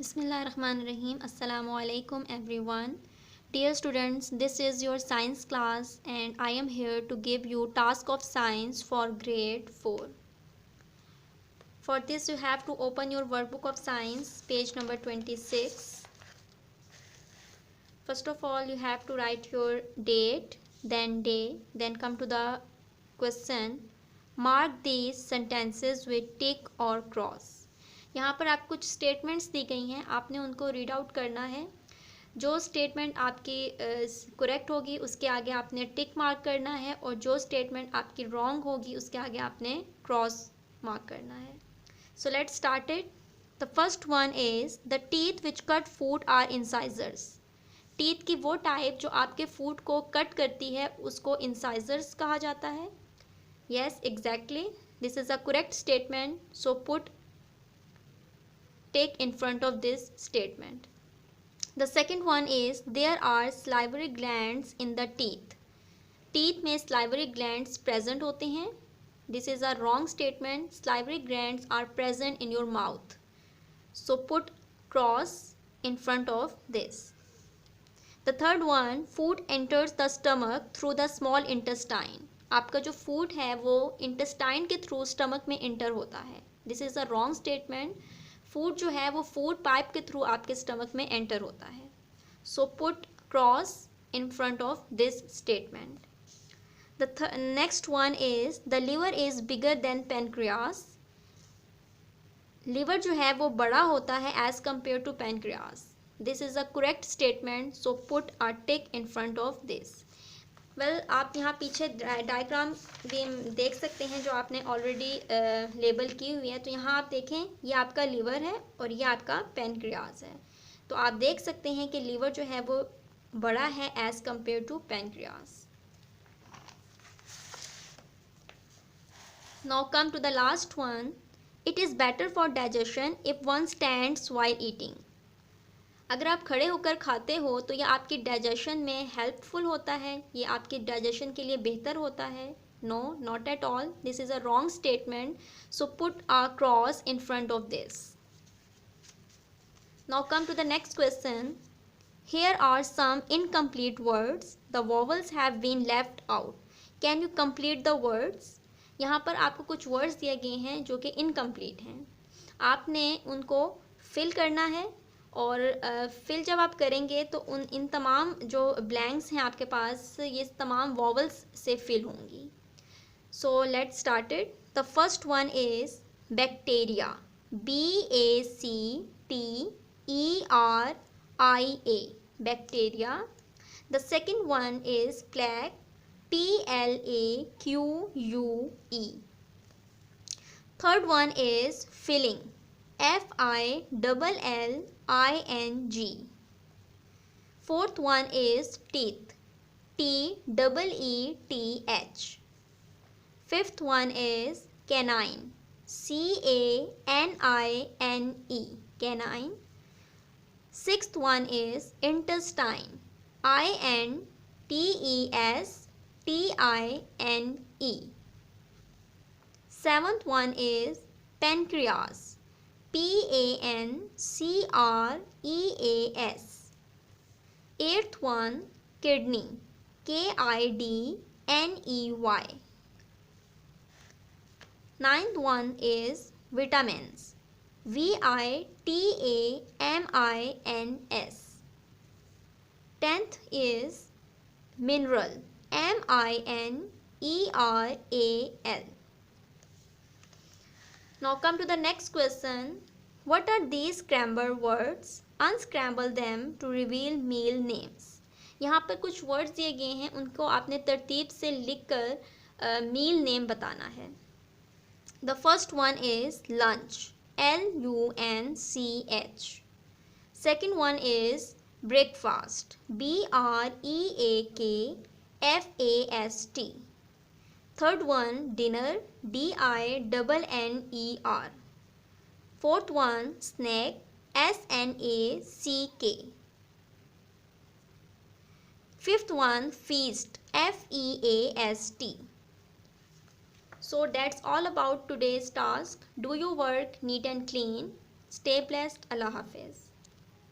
Bismillahirrahmanirrahim. Assalamu alaikum everyone. Dear students, this is your science class and I am here to give you task of science for grade 4. For this you have to open your workbook of science, page number 26. First of all, you have to write your date, then day, then come to the question. Mark these sentences with tick or cross. यहाँ पर आप कुछ statements दी गई हैं, आपने उनको read out करना है। जो स्टेटमेंट आपकी करेक्ट होगी उसके आगे आपने टिक मार्क करना है और जो स्टेटमेंट आपकी रॉन्ग होगी उसके आगे आपने क्रॉस मार्क करना है। So let's start it. The first one is the teeth which cut food are incisors. Teeth की वो टाइप जो आपके फूड को कट करती है उसको इंसाइजर्स कहा जाता है। Yes, exactly, this is a correct statement, so put tick in front of this statement. The second one is there are salivary glands in the teeth. Teeth में salivary glands present होते हैं. This is a wrong statement. Salivary glands are present in your mouth. So put cross in front of this. The third one, food enters the stomach through the small intestine. आपका जो food है वो intestine के through stomach में enter होता है. This is a wrong statement. Food जो है वो फूड पाइप के थ्रू आपके स्टमक में एंटर होता है. So put cross in front of this statement. The next one is the liver is bigger than pancreas. Liver जो है वो बड़ा होता है as compare to pancreas. This is a correct statement, so put a tick in front of this. Well, आप यहाँ पीछे diagram भी देख सकते हैं जो आपने ऑलरेडी लेबल की हुई है. तो यहाँ आप देखें, ये आपका लीवर है और ये आपका पेनक्रियाज है. तो आप देख सकते हैं कि लीवर जो है वो बड़ा है as compare to pancreas. Now come to the last one. It is better for digestion if one stands while eating. अगर आप खड़े होकर खाते हो तो ये आपकी डाइजेशन में हेल्पफुल होता है, ये आपके डाइजेशन के लिए बेहतर होता है. No, not at all. This is a wrong statement, so put a cross in front of this. Now come to the next question. Here are some incomplete words. The vowels have been left out. Can you complete the words. यहाँ पर आपको कुछ words दिए गए हैं जो कि incomplete हैं. आपने उनको फिल करना है और फिल जब आप करेंगे तो इन तमाम जो ब्लैंक्स हैं आपके पास, ये तमाम वॉवल्स से फिल होंगी. So let's start it. The first one is bacteria. BACTERIA, bacteria. The second one is plaque. PLAQUE. Third one is filling. FILLING. Fourth one is teeth. TEETH. Fifth one is canine. CANINE. Canine. Sixth one is intestine. INTESTINE. Seventh one is pancreas. PANCREAS. Eighth one, kidney. KIDNEY. Ninth one is vitamins. VITAMINS. 10th is mineral. MINERAL. Now come to the next question. What are these scrambled words? Unscramble them to reveal meal names. यहाँ पर कुछ words दिए गए हैं, उनको आपने तरतीब से लिखकर मील नेम बताना है. The first one is lunch. LUNCH. Second one is breakfast. BREAKFAST. Third one, dinner. DINNER. Fourth one, snack. SNACK. Fifth one, feast. FEAST. So that's all about today's task. Do your work neat and clean. Stay blessed. Allah Hafiz.